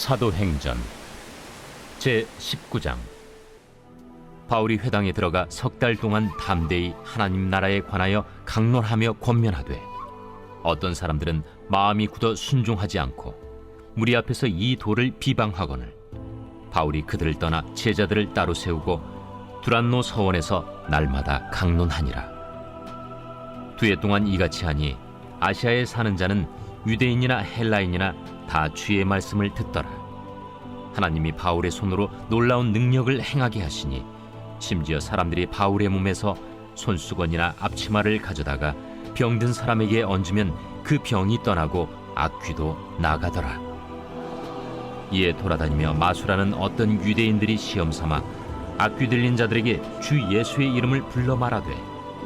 사도행전 제19장. 바울이 회당에 들어가 석 달 동안 담대히 하나님 나라에 관하여 강론하며 권면하되, 어떤 사람들은 마음이 굳어 순종하지 않고 무리 앞에서 이 도를 비방하거늘 바울이 그들을 떠나 제자들을 따로 세우고 두란노 서원에서 날마다 강론하니라. 두해 동안 이같이 하니 아시아에 사는 자는 유대인이나 헬라인이나 다 주의 말씀을 듣더라. 하나님이 바울의 손으로 놀라운 능력을 행하게 하시니 심지어 사람들이 바울의 몸에서 손수건이나 앞치마를 가져다가 병든 사람에게 얹으면 그 병이 떠나고 악귀도 나가더라. 이에 돌아다니며 마술하는 어떤 유대인들이 시험삼아 악귀 들린 자들에게 주 예수의 이름을 불러 말하되,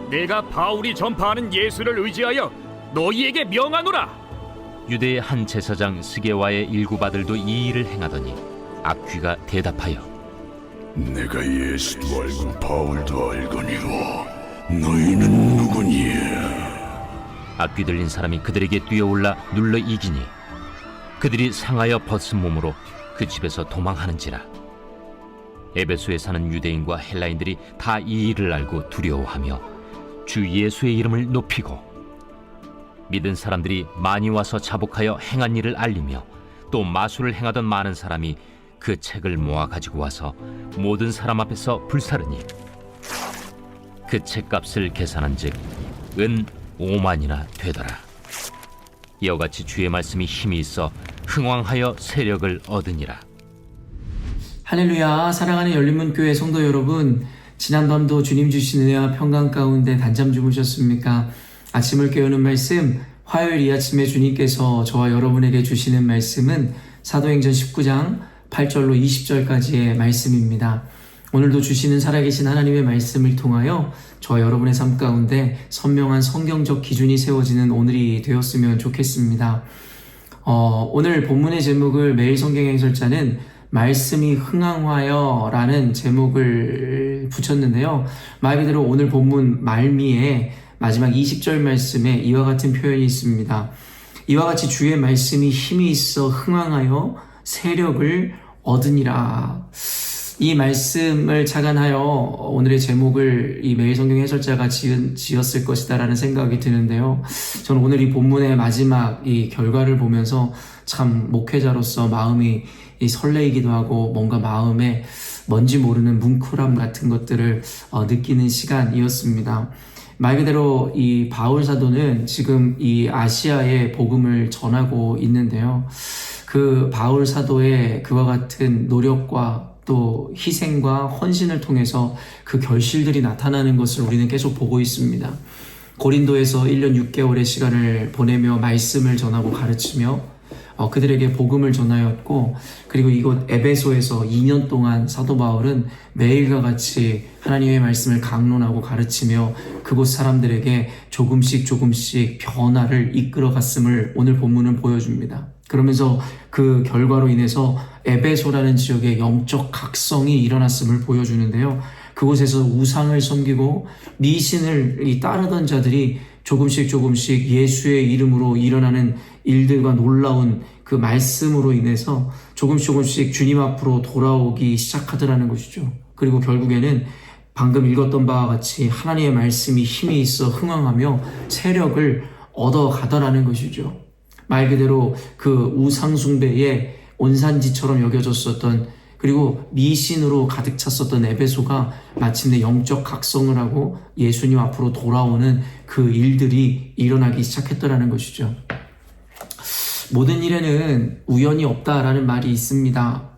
내가 바울이 전파하는 예수를 의지하여 너희에게 명하노라. 유대의 한 제사장 스게와의 일곱 아들도 이 일을 행하더니 악귀가 대답하여, 내가 예수도 알고 바울도 알거니와 너희는 누구냐? 악귀 들린 사람이 그들에게 뛰어올라 눌러 이기니 그들이 상하여 벗은 몸으로 그 집에서 도망하는지라. 에베소에 사는 유대인과 헬라인들이 다 이 일을 알고 두려워하며 주 예수의 이름을 높이고, 믿은 사람들이 많이 와서 자복하여 행한 일을 알리며 또 마술을 행하던 많은 사람이 그 책을 모아 가지고 와서 모든 사람 앞에서 불사르니 그 책값을 계산한즉 은 5만이나 되더라. 이와 같이 주의 말씀이 힘이 있어 흥왕하여 세력을 얻으니라. 할렐루야. 사랑하는 열린문교회 성도 여러분, 지난밤도 주님 주신 은혜와 평강 가운데 단잠 주무셨습니까? 아침을 깨우는 말씀, 화요일 이 아침에 주님께서 저와 여러분에게 주시는 말씀은 사도행전 19장 8절로 20절까지의 말씀입니다. 오늘도 주시는 살아계신 하나님의 말씀을 통하여 저와 여러분의 삶 가운데 선명한 성경적 기준이 세워지는 오늘이 되었으면 좋겠습니다. 오늘 본문의 제목을 매일 성경 해설자는 말씀이 흥황하여 라는 제목을 붙였는데요. 말 그대로 오늘 본문 말미에 마지막 20절 말씀에 이와 같은 표현이 있습니다. 이와 같이 주의 말씀이 힘이 있어 흥황하여 세력을 얻으니라. 이 말씀을 착안하여 오늘의 제목을 이 매일 성경 해설자가 지었을 것이다 라는 생각이 드는데요. 저는 오늘 이 본문의 마지막 이 결과를 보면서 참 목회자로서 마음이 설레이기도 하고 뭔가 마음에 뭔지 모르는 뭉클함 같은 것들을 느끼는 시간이었습니다. 말 그대로 이 바울 사도는 지금 이 아시아에 복음을 전하고 있는데요. 그 바울 사도의 그와 같은 노력과 또 희생과 헌신을 통해서 그 결실들이 나타나는 것을 우리는 계속 보고 있습니다. 고린도에서 1년 6개월의 시간을 보내며 말씀을 전하고 가르치며 그들에게 복음을 전하였고, 그리고 이곳 에베소에서 2년 동안 사도 바울은 매일과 같이 하나님의 말씀을 강론하고 가르치며 그곳 사람들에게 조금씩 변화를 이끌어갔음을 오늘 본문은 보여줍니다. 그러면서 그 결과로 인해서 에베소라는 지역에 영적 각성이 일어났음을 보여주는데요. 그곳에서 우상을 섬기고 미신을 따르던 자들이 조금씩 예수의 이름으로 일어나는 일들과 놀라운 그 말씀으로 인해서 조금씩 주님 앞으로 돌아오기 시작하더라는 것이죠. 그리고 결국에는 방금 읽었던 바와 같이 하나님의 말씀이 힘이 있어 흥황하며 세력을 얻어가더라는 것이죠. 말 그대로 그 우상숭배의 온산지처럼 여겨졌었던, 그리고 미신으로 가득 찼었던 에베소가 마침내 영적 각성을 하고 예수님 앞으로 돌아오는 그 일들이 일어나기 시작했더라는 것이죠. 모든 일에는 우연이 없다라는 말이 있습니다.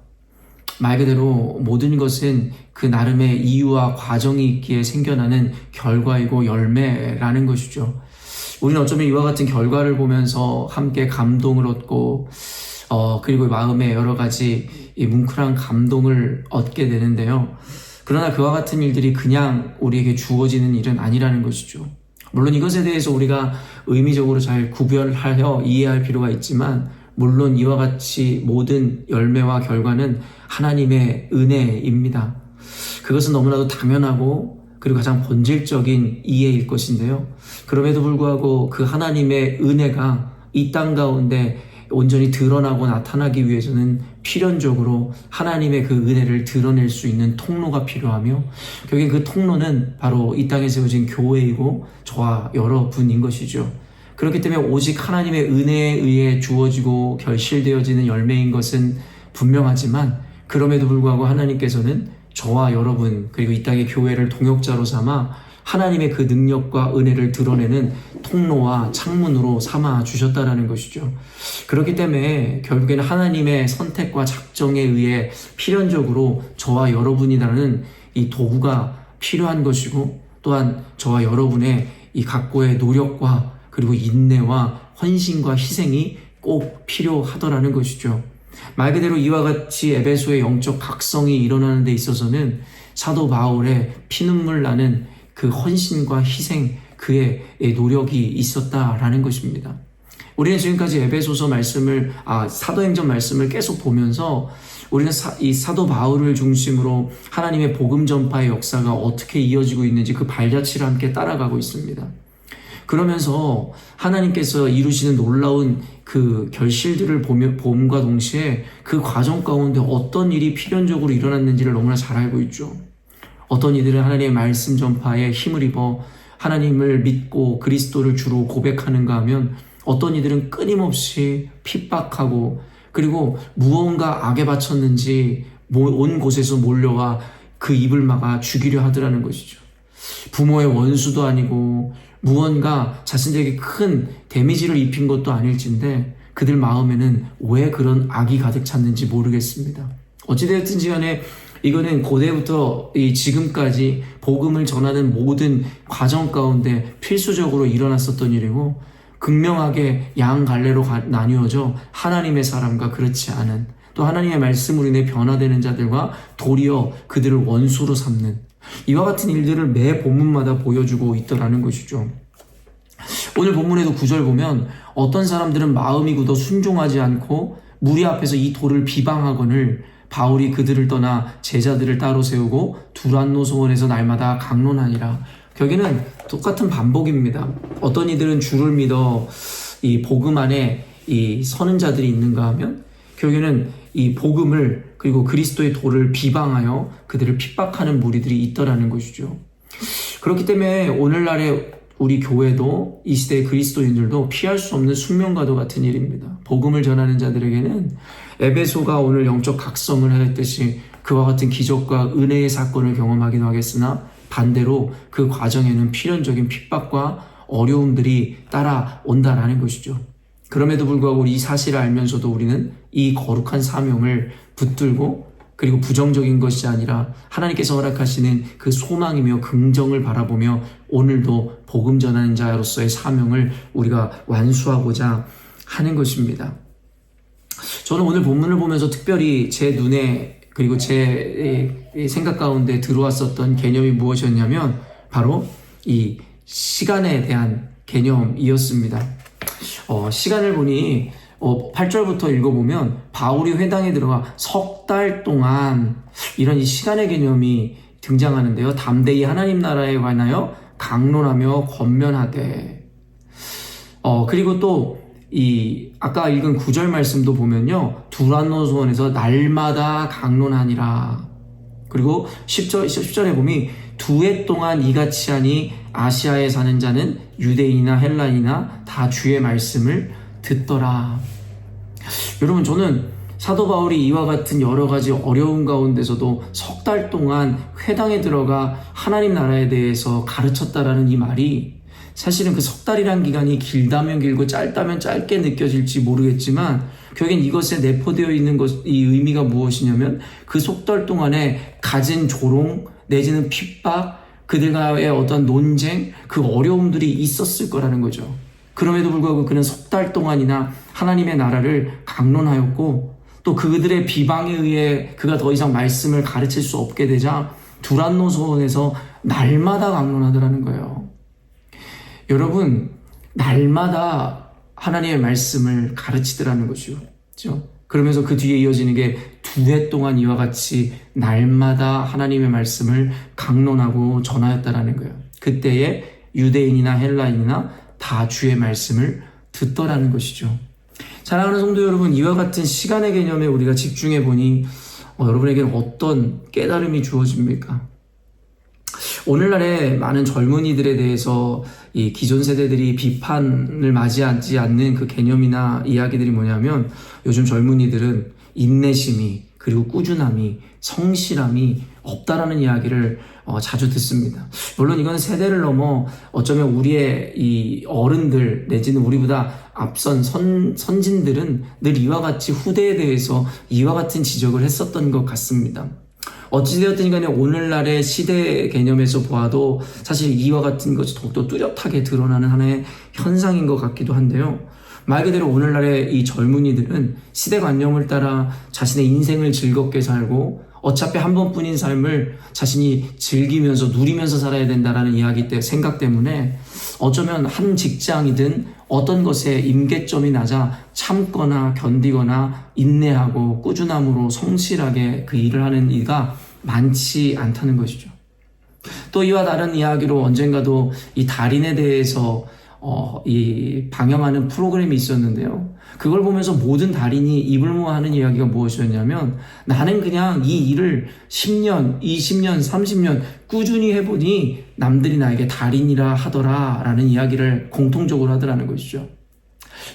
말 그대로 모든 것은 그 나름의 이유와 과정이 있기에 생겨나는 결과이고 열매라는 것이죠. 우리는 어쩌면 이와 같은 결과를 보면서 함께 감동을 얻고 그리고 마음에 여러 가지 이 뭉클한 감동을 얻게 되는데요. 그러나 그와 같은 일들이 그냥 우리에게 주어지는 일은 아니라는 것이죠. 물론 이것에 대해서 우리가 의미적으로 잘 구별하여 이해할 필요가 있지만, 물론 이와 같이 모든 열매와 결과는 하나님의 은혜입니다. 그것은 너무나도 당연하고 그리고 가장 본질적인 이해일 것인데요. 그럼에도 불구하고 그 하나님의 은혜가 이 땅 가운데 온전히 드러나고 나타나기 위해서는 필연적으로 하나님의 그 은혜를 드러낼 수 있는 통로가 필요하며, 결국엔 그 통로는 바로 이 땅에 세워진 교회이고 저와 여러분인 것이죠. 그렇기 때문에 오직 하나님의 은혜에 의해 주어지고 결실되어지는 열매인 것은 분명하지만, 그럼에도 불구하고 하나님께서는 저와 여러분 그리고 이 땅의 교회를 동역자로 삼아 하나님의 그 능력과 은혜를 드러내는 통로와 창문으로 삼아 주셨다라는 것이죠. 그렇기 때문에 결국에는 하나님의 선택과 작정에 의해 필연적으로 저와 여러분이라는 이 도구가 필요한 것이고, 또한 저와 여러분의 이 각고의 노력과 그리고 인내와 헌신과 희생이 꼭 필요하더라는 것이죠. 말 그대로 이와 같이 에베소의 영적 각성이 일어나는 데 있어서는 사도 바울의 피눈물 나는 그 헌신과 희생, 그의 노력이 있었다라는 것입니다. 우리는 지금까지 에베소서 말씀을, 사도행전 말씀을 계속 보면서 우리는 이 사도 바울을 중심으로 하나님의 복음 전파의 역사가 어떻게 이어지고 있는지 그 발자취를 함께 따라가고 있습니다. 그러면서 하나님께서 이루시는 놀라운 그 결실들을 봄과 동시에 그 과정 가운데 어떤 일이 필연적으로 일어났는지를 너무나 잘 알고 있죠. 어떤 이들은 하나님의 말씀 전파에 힘을 입어 하나님을 믿고 그리스도를 주로 고백하는가 하면, 어떤 이들은 끊임없이 핍박하고 그리고 무언가 악에 바쳤는지 온 곳에서 몰려와 그 입을 막아 죽이려 하더라는 것이죠. 부모의 원수도 아니고 무언가 자신에게 큰 데미지를 입힌 것도 아닐진데 그들 마음에는 왜 그런 악이 가득 찼는지 모르겠습니다. 어찌되었든지 간에 이거는 고대부터 지금까지 복음을 전하는 모든 과정 가운데 필수적으로 일어났었던 일이고, 극명하게 양갈래로 나뉘어져 하나님의 사람과 그렇지 않은, 또 하나님의 말씀으로 인해 변화되는 자들과 도리어 그들을 원수로 삼는, 이와 같은 일들을 매 본문마다 보여주고 있더라는 것이죠. 오늘 본문에도 9절 보면 어떤 사람들은 마음이 굳어 순종하지 않고 무리 앞에서 이 도를 비방하거늘 바울이 그들을 떠나 제자들을 따로 세우고 두란노 소원에서 날마다 강론하니라. 결국에는 똑같은 반복입니다. 어떤 이들은 주를 믿어 이 복음 안에 이 서는 자들이 있는가 하면, 결국에는 이 복음을 그리고 그리스도의 도를 비방하여 그들을 핍박하는 무리들이 있더라는 것이죠. 그렇기 때문에 오늘날의 우리 교회도 이 시대의 그리스도인들도 피할 수 없는 숙명과도 같은 일입니다. 복음을 전하는 자들에게는 에베소가 오늘 영적 각성을 하였듯이 그와 같은 기적과 은혜의 사건을 경험하기도 하겠으나, 반대로 그 과정에는 필연적인 핍박과 어려움들이 따라온다라는 것이죠. 그럼에도 불구하고 이 사실을 알면서도 우리는 이 거룩한 사명을 붙들고, 그리고 부정적인 것이 아니라 하나님께서 허락하시는 그 소망이며 긍정을 바라보며 오늘도 복음 전하는 자로서의 사명을 우리가 완수하고자 하는 것입니다. 저는 오늘 본문을 보면서 특별히 제 눈에 그리고 제 생각 가운데 들어왔었던 개념이 무엇이었냐면 바로 이 시간에 대한 개념이었습니다. 시간을 보니 8절부터 읽어보면 바울이 회당에 들어가 석 달 동안 이런 이 시간의 개념이 등장하는데요. 담대히 하나님 나라에 관하여 강론하며 권면하되, 그리고 또 이 아까 읽은 9절 말씀도 보면요, 두란노 소원에서 날마다 강론하니라. 그리고 10절에 보면 2해 동안 이같이 하니 아시아에 사는 자는 유대인이나 헬라인이나 다 주의 말씀을 듣더라. 여러분, 저는 사도 바울이 이와 같은 여러 가지 어려움 가운데서도 석 달 동안 회당에 들어가 하나님 나라에 대해서 가르쳤다라는 이 말이, 사실은 그 석 달이란 기간이 길다면 길고 짧다면 짧게 느껴질지 모르겠지만, 결국엔 이것에 내포되어 있는 이 의미가 무엇이냐면 그 석 달 동안에 가진 조롱 내지는 핍박, 그들과의 어떤 논쟁, 그 어려움들이 있었을 거라는 거죠. 그럼에도 불구하고 그는 석 달 동안이나 하나님의 나라를 강론하였고, 또 그들의 비방에 의해 그가 더 이상 말씀을 가르칠 수 없게 되자 두란노 소원에서 날마다 강론하더라는 거예요. 여러분, 날마다 하나님의 말씀을 가르치더라는 것이죠. 그렇죠? 그러면서 그 뒤에 이어지는 게 2해 동안 이와 같이 날마다 하나님의 말씀을 강론하고 전하였다라는 거예요. 그때에 유대인이나 헬라인이나 다 주의 말씀을 듣더라는 것이죠. 사랑하는 성도 여러분, 이와 같은 시간의 개념에 우리가 집중해 보니 여러분에게는 어떤 깨달음이 주어집니까? 오늘날의 많은 젊은이들에 대해서 이 기존 세대들이 비판을 맞이하지 않는 그 개념이나 이야기들이 뭐냐면, 요즘 젊은이들은 인내심이, 그리고 꾸준함이, 성실함이 없다라는 이야기를 자주 듣습니다. 물론 이건 세대를 넘어 어쩌면 우리의 이 어른들 내지는 우리보다 앞선 선진들은 늘 이와 같이 후대에 대해서 이와 같은 지적을 했었던 것 같습니다. 어찌되었든 간에 오늘날의 시대 개념에서 보아도 사실 이와 같은 것이 더욱더 뚜렷하게 드러나는 하나의 현상인 것 같기도 한데요. 말 그대로 오늘날의 이 젊은이들은 시대관념을 따라 자신의 인생을 즐겁게 살고 어차피 한 번뿐인 삶을 자신이 즐기면서 누리면서 살아야 된다라는 생각 때문에 어쩌면 한 직장이든 어떤 것에 임계점이 낮아 참거나 견디거나 인내하고 꾸준함으로 성실하게 그 일을 하는 이가 많지 않다는 것이죠. 또 이와 다른 이야기로 언젠가도 이 달인에 대해서 이 방영하는 프로그램이 있었는데요. 그걸 보면서 모든 달인이 입을 모아하는 이야기가 무엇이었냐면, 나는 그냥 이 일을 10년, 20년, 30년 꾸준히 해보니 남들이 나에게 달인이라 하더라 라는 이야기를 공통적으로 하더라는 것이죠.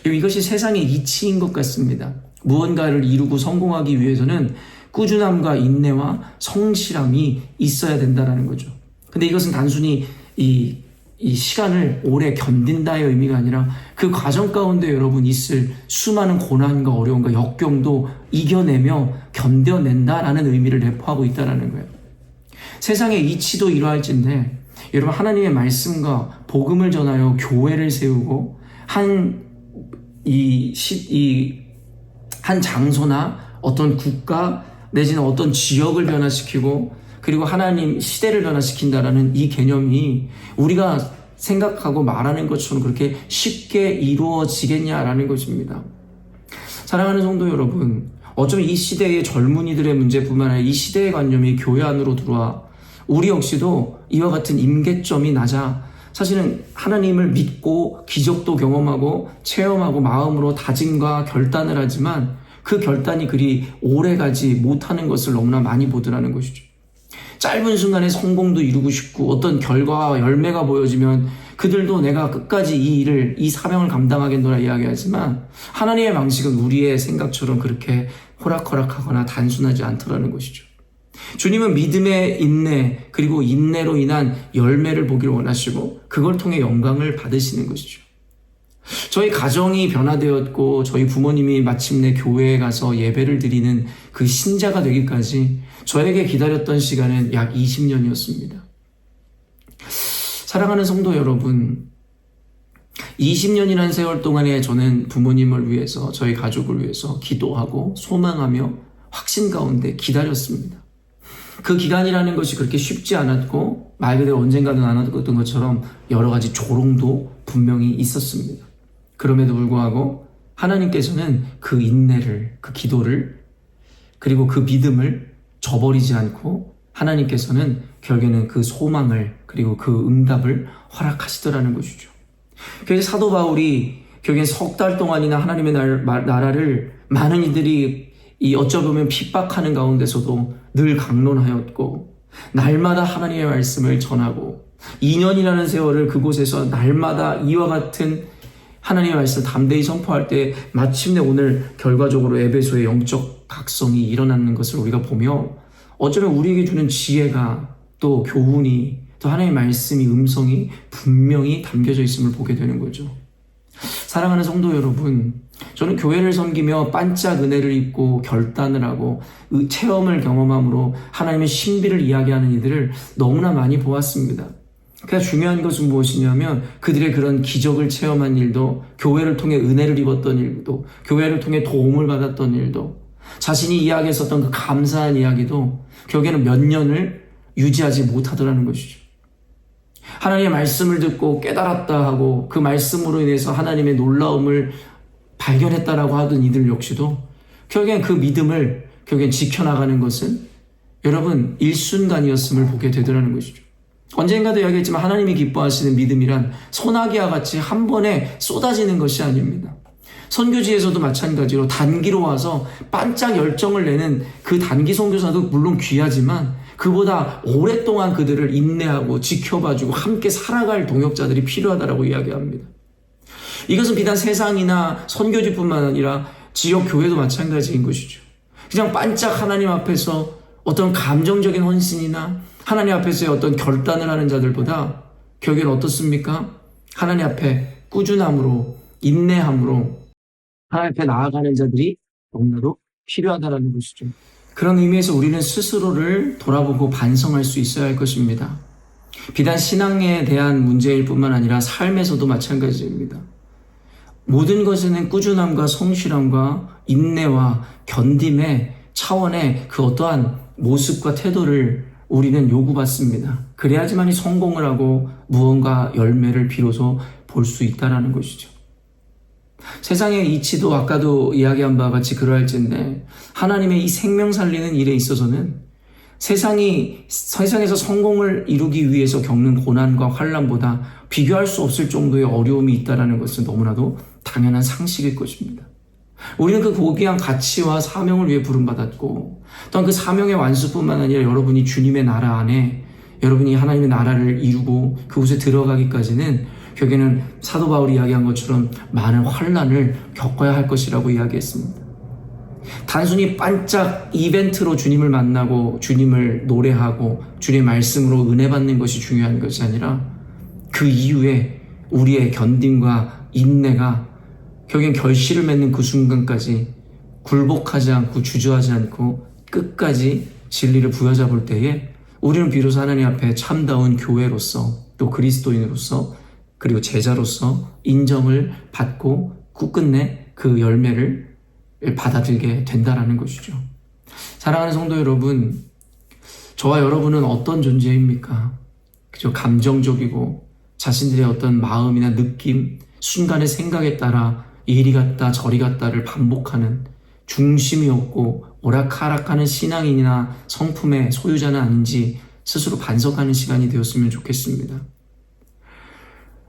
이것이 세상의 이치인 것 같습니다. 무언가를 이루고 성공하기 위해서는 꾸준함과 인내와 성실함이 있어야 된다는 거죠. 근데 이것은 단순히 이 시간을 오래 견딘다의 의미가 아니라 그 과정 가운데 여러분 있을 수많은 고난과 어려움과 역경도 이겨내며 견뎌낸다라는 의미를 내포하고 있다는 거예요. 세상의 이치도 이러할진데 여러분, 하나님의 말씀과 복음을 전하여 교회를 세우고 한 장소나 어떤 국가 내지는 어떤 지역을 변화시키고 그리고 하나님 시대를 변화시킨다라는 이 개념이 우리가 생각하고 말하는 것처럼 그렇게 쉽게 이루어지겠냐라는 것입니다. 사랑하는 성도 여러분, 어쩌면 이 시대의 젊은이들의 문제뿐만 아니라 이 시대의 관념이 교회 안으로 들어와 우리 역시도 이와 같은 임계점이 낮아 사실은 하나님을 믿고 기적도 경험하고 체험하고 마음으로 다짐과 결단을 하지만 그 결단이 그리 오래가지 못하는 것을 너무나 많이 보더라는 것이죠. 짧은 순간에 성공도 이루고 싶고 어떤 결과와 열매가 보여지면 그들도 내가 끝까지 이 사명을 감당하겠노라 이야기하지만 하나님의 방식은 우리의 생각처럼 그렇게 호락호락하거나 단순하지 않더라는 것이죠. 주님은 믿음의 인내 그리고 인내로 인한 열매를 보기를 원하시고 그걸 통해 영광을 받으시는 것이죠. 저희 가정이 변화되었고 저희 부모님이 마침내 교회에 가서 예배를 드리는 그 신자가 되기까지 저에게 기다렸던 시간은 약 20년이었습니다. 사랑하는 성도 여러분, 20년이라는 세월 동안에 저는 부모님을 위해서 저희 가족을 위해서 기도하고 소망하며 확신 가운데 기다렸습니다. 그 기간이라는 것이 그렇게 쉽지 않았고 말 그대로 언젠가는 나눴던 것처럼 여러 가지 조롱도 분명히 있었습니다. 그럼에도 불구하고 하나님께서는 그 인내를, 그 기도를 그리고 그 믿음을 저버리지 않고 하나님께서는 결국에는 그 소망을 그리고 그 응답을 허락하시더라는 것이죠. 그래서 사도 바울이 결국엔 석 달 동안이나 하나님의 나라를 많은 이들이 어쩌면 핍박하는 가운데서도 늘 강론하였고 날마다 하나님의 말씀을 전하고 2년이라는 세월을 그곳에서 날마다 이와 같은 하나님의 말씀 담대히 선포할 때 마침내 오늘 결과적으로 에베소의 영적 각성이 일어나는 것을 우리가 보며 어쩌면 우리에게 주는 지혜가 또 교훈이 또 하나님의 말씀이 음성이 분명히 담겨져 있음을 보게 되는 거죠. 사랑하는 성도 여러분, 저는 교회를 섬기며 반짝 은혜를 입고 결단을 하고 체험을 경험함으로 하나님의 신비를 이야기하는 이들을 너무나 많이 보았습니다. 그러니까 중요한 것은 무엇이냐면 그들의 그런 기적을 체험한 일도 교회를 통해 은혜를 입었던 일도 교회를 통해 도움을 받았던 일도 자신이 이야기했었던 그 감사한 이야기도 결국에는 몇 년을 유지하지 못하더라는 것이죠. 하나님의 말씀을 듣고 깨달았다 하고 그 말씀으로 인해서 하나님의 놀라움을 발견했다라고 하던 이들 역시도 결국엔 그 믿음을 결국엔 지켜나가는 것은 여러분 일순간이었음을 보게 되더라는 것이죠. 언젠가도 이야기했지만 하나님이 기뻐하시는 믿음이란 소나기와 같이 한 번에 쏟아지는 것이 아닙니다. 선교지에서도 마찬가지로 단기로 와서 반짝 열정을 내는 그 단기 선교사도 물론 귀하지만 그보다 오랫동안 그들을 인내하고 지켜봐주고 함께 살아갈 동역자들이 필요하다라고 이야기합니다. 이것은 비단 세상이나 선교지뿐만 아니라 지역 교회도 마찬가지인 것이죠. 그냥 반짝 하나님 앞에서 어떤 감정적인 헌신이나 하나님 앞에서의 어떤 결단을 하는 자들보다 결국엔 어떻습니까? 하나님 앞에 꾸준함으로 인내함으로 하나님 앞에 나아가는 자들이 너무나도 필요하다는 것이죠. 그런 의미에서 우리는 스스로를 돌아보고 반성할 수 있어야 할 것입니다. 비단 신앙에 대한 문제일 뿐만 아니라 삶에서도 마찬가지입니다. 모든 것에는 꾸준함과 성실함과 인내와 견딤의 차원의 그 어떠한 모습과 태도를 우리는 요구받습니다. 그래야지만이 성공을 하고 무언가 열매를 비로소 볼 수 있다는 것이죠. 세상의 이치도 아까도 이야기한 바와 같이 그러할진데 하나님의 이 생명 살리는 일에 있어서는 세상에서 성공을 이루기 위해서 겪는 고난과 환난보다 비교할 수 없을 정도의 어려움이 있다는 것은 너무나도 당연한 상식일 것입니다. 우리는 그 고귀한 가치와 사명을 위해 부름받았고 또한 그 사명의 완수뿐만 아니라 여러분이 주님의 나라 안에 여러분이 하나님의 나라를 이루고 그곳에 들어가기까지는 결국에는 사도 바울이 이야기한 것처럼 많은 환난을 겪어야 할 것이라고 이야기했습니다. 단순히 반짝 이벤트로 주님을 만나고 주님을 노래하고 주님의 말씀으로 은혜 받는 것이 중요한 것이 아니라 그 이후에 우리의 견딤과 인내가 결국엔 결실을 맺는 그 순간까지 굴복하지 않고 주저하지 않고 끝까지 진리를 부여잡을 때에 우리는 비로소 하나님 앞에 참다운 교회로서 또 그리스도인으로서 그리고 제자로서 인정을 받고 끝끝내 그 열매를 받아들게 된다는 것이죠. 사랑하는 성도 여러분, 저와 여러분은 어떤 존재입니까? 그저 감정적이고 자신들의 어떤 마음이나 느낌, 순간의 생각에 따라 이리 갔다 저리 갔다를 반복하는 중심이 없고 오락가락하는 신앙인이나 성품의 소유자는 아닌지 스스로 반성하는 시간이 되었으면 좋겠습니다.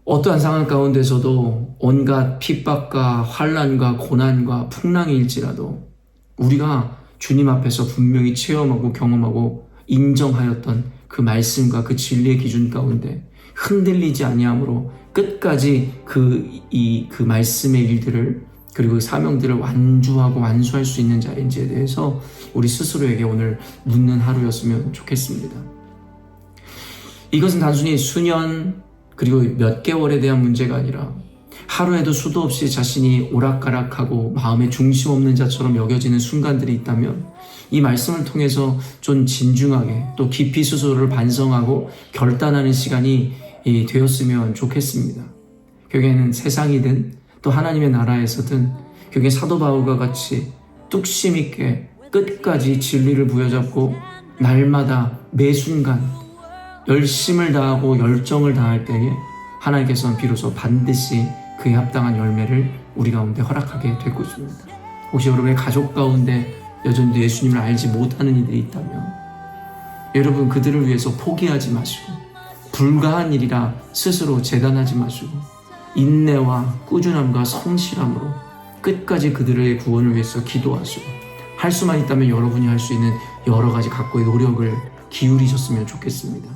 어떠한 상황 가운데서도 온갖 핍박과 환난과 고난과 풍랑일지라도 우리가 주님 앞에서 분명히 체험하고 경험하고 인정하였던 그 말씀과 그 진리의 기준 가운데 흔들리지 아니함으로 끝까지 그 말씀의 일들을 그리고 그 사명들을 완주하고 완수할 수 있는 자인지에 대해서 우리 스스로에게 오늘 묻는 하루였으면 좋겠습니다. 이것은 단순히 수년 그리고 몇 개월에 대한 문제가 아니라 하루에도 수도 없이 자신이 오락가락하고 마음에 중심 없는 자처럼 여겨지는 순간들이 있다면 이 말씀을 통해서 좀 진중하게 또 깊이 스스로를 반성하고 결단하는 시간이 되었으면 좋겠습니다. 결국에는 세상이든 또 하나님의 나라에서든 결국에 사도 바울과 같이 뚝심 있게 끝까지 진리를 부여잡고 날마다 매 순간 열심을 다하고 열정을 다할 때에 하나님께서는 비로소 반드시 그에 합당한 열매를 우리 가운데 허락하게 될 것입니다. 혹시 여러분의 가족 가운데 여전히 예수님을 알지 못하는 이들이 있다면 여러분 그들을 위해서 포기하지 마시고 불가한 일이라 스스로 재단하지 마시고 인내와 꾸준함과 성실함으로 끝까지 그들의 구원을 위해서 기도하시고 할 수만 있다면 여러분이 할 수 있는 여러 가지 각고의 노력을 기울이셨으면 좋겠습니다.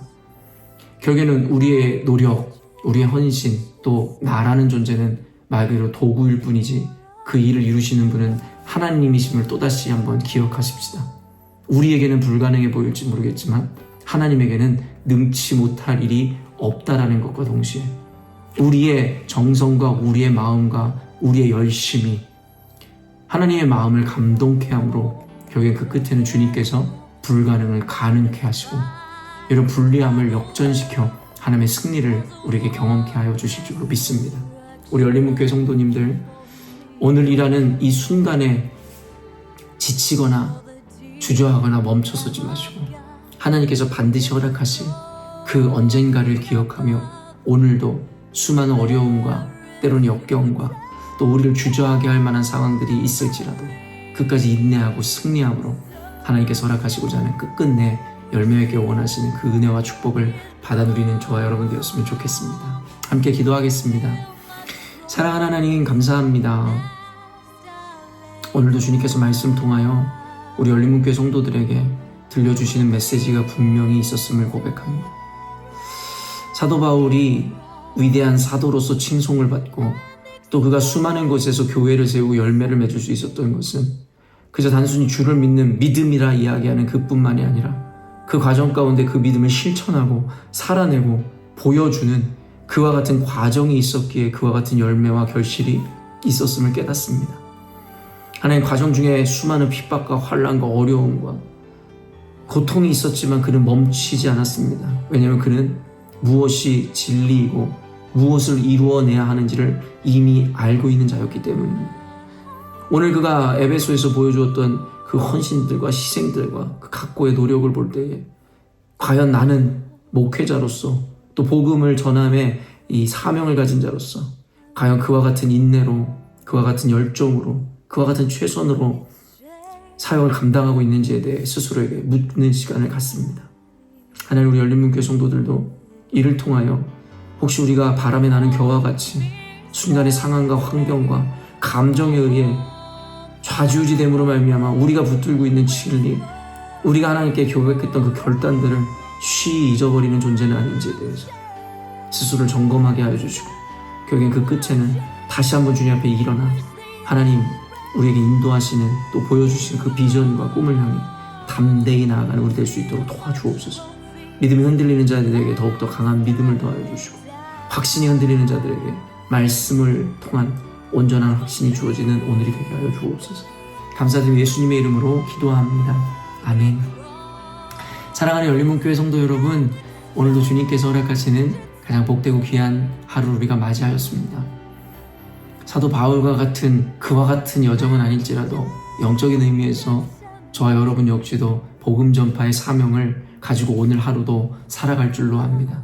결국에는 우리의 노력, 우리의 헌신, 또 나라는 존재는 말 그대로 도구일 뿐이지 그 일을 이루시는 분은 하나님이심을 또다시 한번 기억하십시다. 우리에게는 불가능해 보일지 모르겠지만 하나님에게는 능치 못할 일이 없다라는 것과 동시에 우리의 정성과 우리의 마음과 우리의 열심이 하나님의 마음을 감동케 함으로 결국엔 그 끝에는 주님께서 불가능을 가능케 하시고 이런 불리함을 역전시켜 하나님의 승리를 우리에게 경험케 하여 주실 줄로 믿습니다. 우리 열린문교회 성도님들, 오늘 일하는 이 순간에 지치거나 주저하거나 멈춰서지 마시고 하나님께서 반드시 허락하실 그 언젠가를 기억하며 오늘도 수많은 어려움과 때로는 역경과 또 우리를 주저하게 할 만한 상황들이 있을지라도 끝까지 인내하고 승리함으로 하나님께서 허락하시고자 하는 끝끝내 열매맺게 원하시는 그 은혜와 축복을 받아 누리는 저와 여러분 되었으면 좋겠습니다. 함께 기도하겠습니다. 사랑하는 하나님 감사합니다. 오늘도 주님께서 말씀 통하여 우리 열린문교회 성도들에게 들려주시는 메시지가 분명히 있었음을 고백합니다. 사도 바울이 위대한 사도로서 칭송을 받고 또 그가 수많은 곳에서 교회를 세우고 열매를 맺을 수 있었던 것은 그저 단순히 주를 믿는 믿음이라 이야기하는 그뿐만이 아니라 그 과정 가운데 그 믿음을 실천하고 살아내고 보여주는 그와 같은 과정이 있었기에 그와 같은 열매와 결실이 있었음을 깨닫습니다. 하나님, 과정 중에 수많은 핍박과 환난과 어려움과 고통이 있었지만 그는 멈추지 않았습니다. 왜냐하면 그는 무엇이 진리이고 무엇을 이루어내야 하는지를 이미 알고 있는 자였기 때문입니다. 오늘 그가 에베소에서 보여주었던 그 헌신들과 희생들과 그 각고의 노력을 볼 때에 과연 나는 목회자로서 또 복음을 전함의 이 사명을 가진 자로서 과연 그와 같은 인내로, 그와 같은 열정으로, 그와 같은 최선으로 사역을 감당하고 있는지에 대해 스스로에게 묻는 시간을 갖습니다. 하나님, 우리 열린문교회 성도들도 이를 통하여 혹시 우리가 바람에 나는 겨와 같이 순간의 상황과 환경과 감정에 의해 좌지우지됨으로 말미암아 우리가 붙들고 있는 진리, 우리가 하나님께 고백했던 그 결단들을 쉬이 잊어버리는 존재는 아닌지에 대해서 스스로를 점검하게 하여 주시고 결국엔 그 끝에는 다시 한번 주님 앞에 일어나 하나님 우리에게 인도하시는 또 보여주시는 그 비전과 꿈을 향해 담대히 나아가는 우리 될 수 있도록 도와주옵소서. 믿음이 흔들리는 자들에게 더욱더 강한 믿음을 더하여 주시고 확신이 흔들리는 자들에게 말씀을 통한 온전한 확신이 주어지는 오늘이 되게 하여 주옵소서. 감사드리며 예수님의 이름으로 기도합니다. 아멘. 사랑하는 열린문교회 성도 여러분, 오늘도 주님께서 허락하시는 가장 복되고 귀한 하루를 우리가 맞이하였습니다. 사도 바울과 같은 그와 같은 여정은 아닐지라도 영적인 의미에서 저와 여러분 역시도 복음 전파의 사명을 가지고 오늘 하루도 살아갈 줄로 압니다.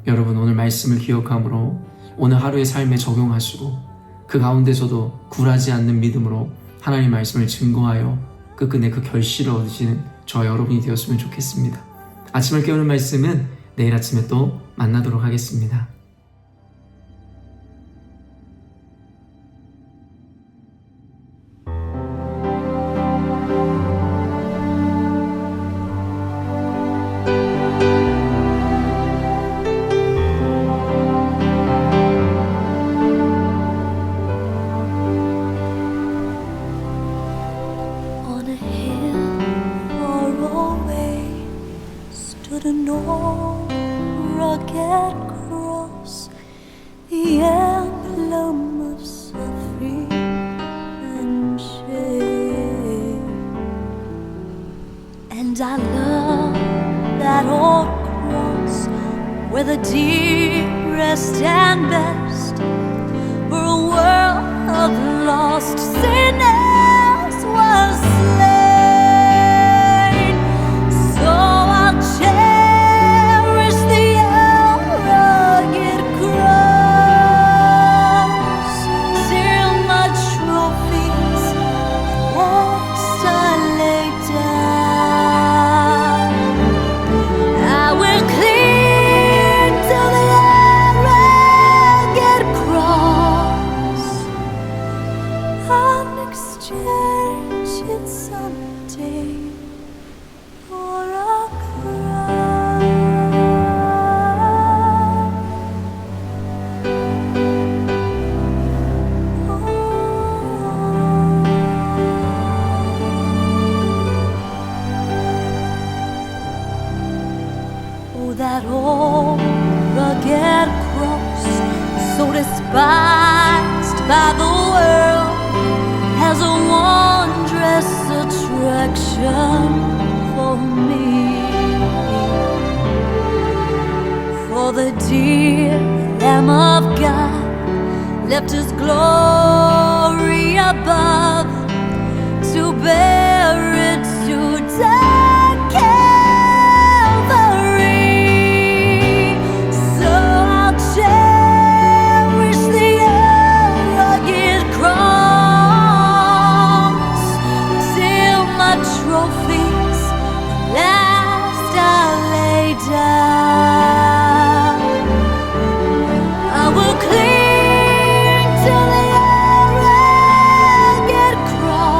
여러분, 오늘 말씀을 기억함으로 오늘 하루의 삶에 적용하시고 그 가운데서도 굴하지 않는 믿음으로 하나님의 말씀을 증거하여 끝끝내 그 결실을 얻으시는 저와 여러분이 되었으면 좋겠습니다. 아침을 깨우는 말씀은 내일 아침에 또 만나도록 하겠습니다. an old rugged cross, the emblem of suffering and shame. And I love that old cross where the dearest and best for a world of lost sinners was slain. So I'll cherish the rugged cross till my trophies last I lay down. I will cling to the rugged cross. I'll exchange it someday for a crown. Oh, that old rugged cross, so despised by the world, has a wondrous attraction for me. For the dear Lamb of God left His glory above to bear it to Calvary. So I'll cherish the rugged cross till my trophies last I lay down. I will cling to the rugged cross.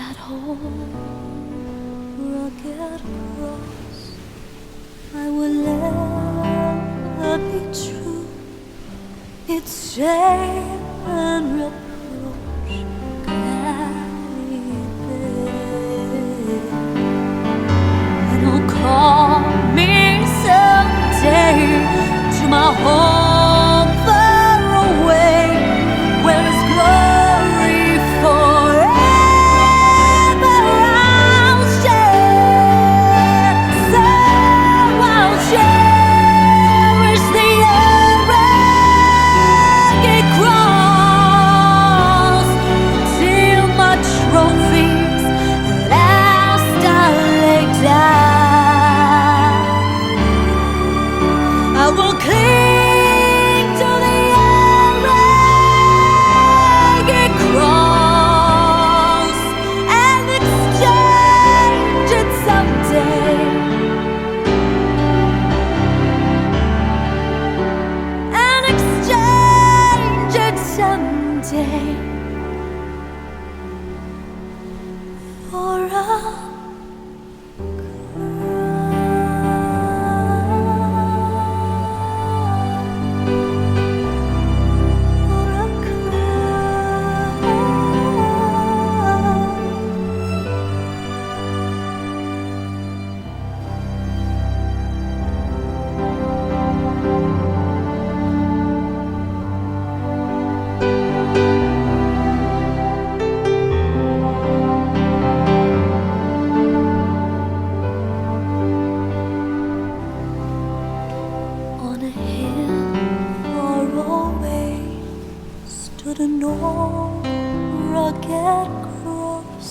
that old rugged cross, I will ever be true. Its shame and reproach carry there, and it'll call me someday to my home far away, where His glory forever I'll share. So I'll cherish the rugged cross till my trophies at last I lay down. I will cling to the rugged cross and exchange it someday. And exchange it someday for a on a hill far away stood an old rugged cross,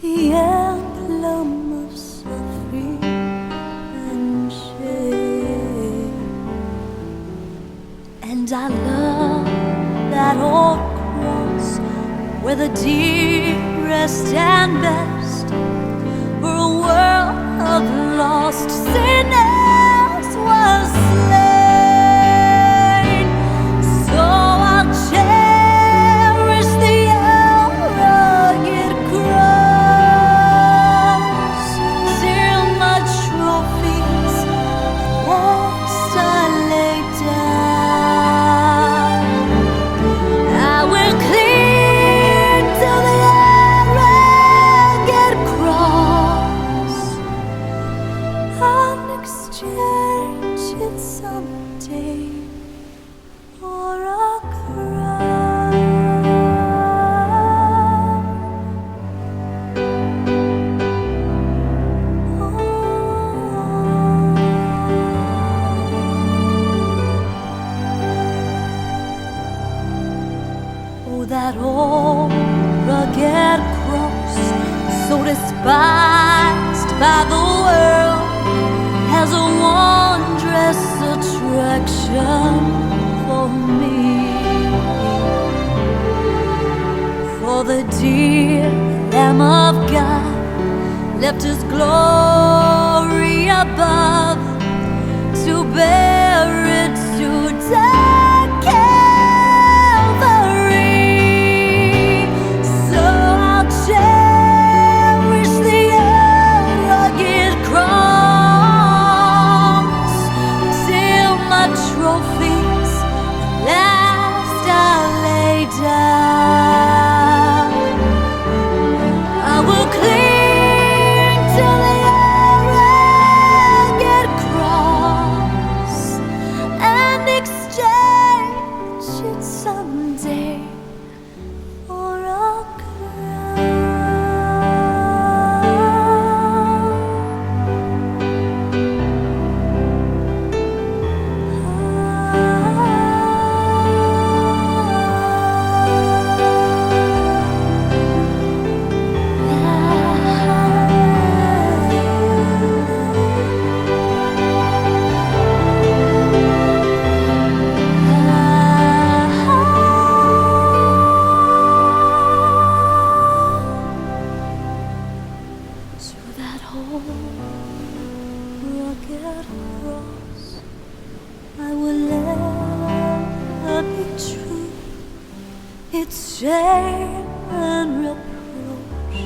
the emblem of suffering and shame. And I love that old cross where the dearest and best for a world of lost sinners was slain. So I'll cherish the rugged cross till my trophies last I lay down. I will cling to the rugged cross and exchange it someday for a crown. Oh, that old rugged cross, so despised by the world, has a wondrous attraction for me. For the dear Lamb of God left His glory above to bear it to Calvary. So I'll cherish the rugged cross till my trophies last I lay down. I will cling to the rugged cross and exchange it someday for a to that old rugged cross, I will ever be true. Its shame and reproach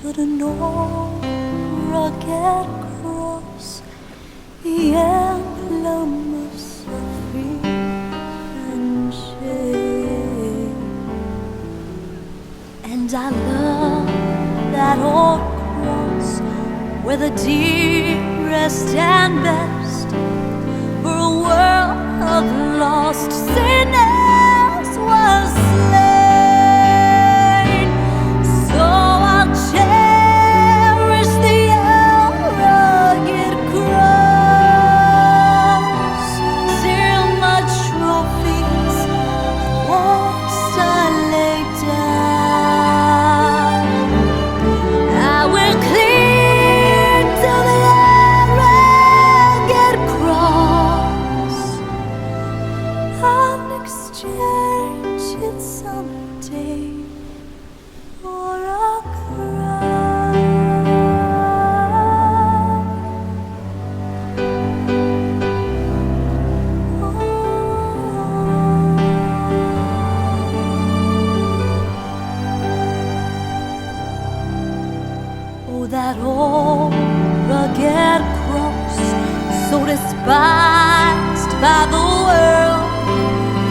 should an old rugged cross, the emblem of suffering and shame. And I love that old cross where the dearest and best for a world of lost sinners was slain. So I'll cherish the rugged cross till my trophies last I lay down. I will cling to the rugged cross. I'll exchange it someday for a crown. Oh, that old rugged cross, so despised by the world,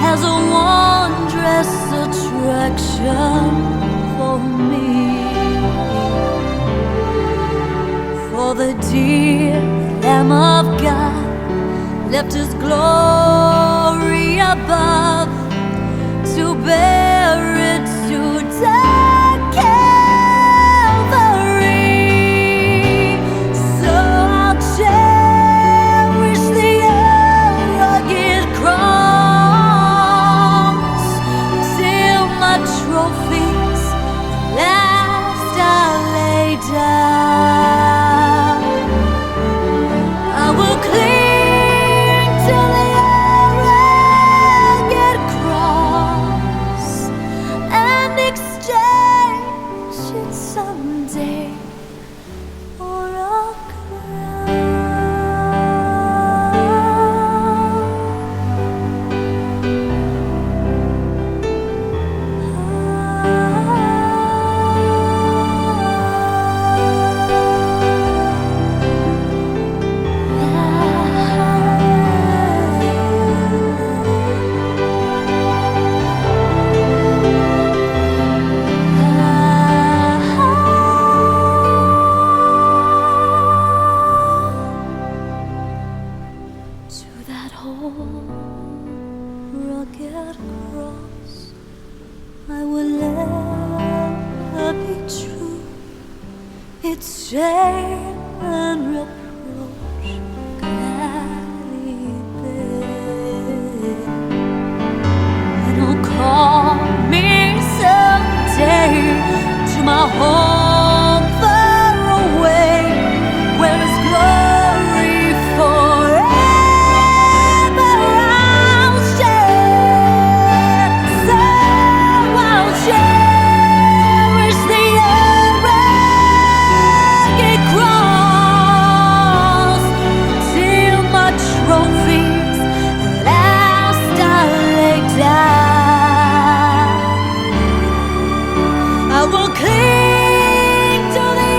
has a wondrous attraction for me. For the dear Lamb of God left His glory above to bear it to Calvary. So I'll cherish the rugged cross till my trophies last I lay down. I will cling to the rugged cross and exchange it someday for a to that old rugged cross, I will ever be true. Its shame and reproach gladly bear. It'll call me someday to my home far away, where His glory forever I'll share. So I'll cherish the rugged cross till my trophies last I lay down. I will cling to the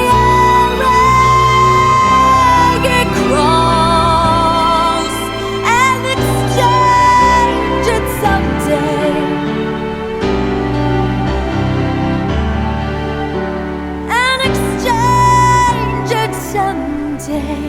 rugged cross and exchange it someday. And exchange it someday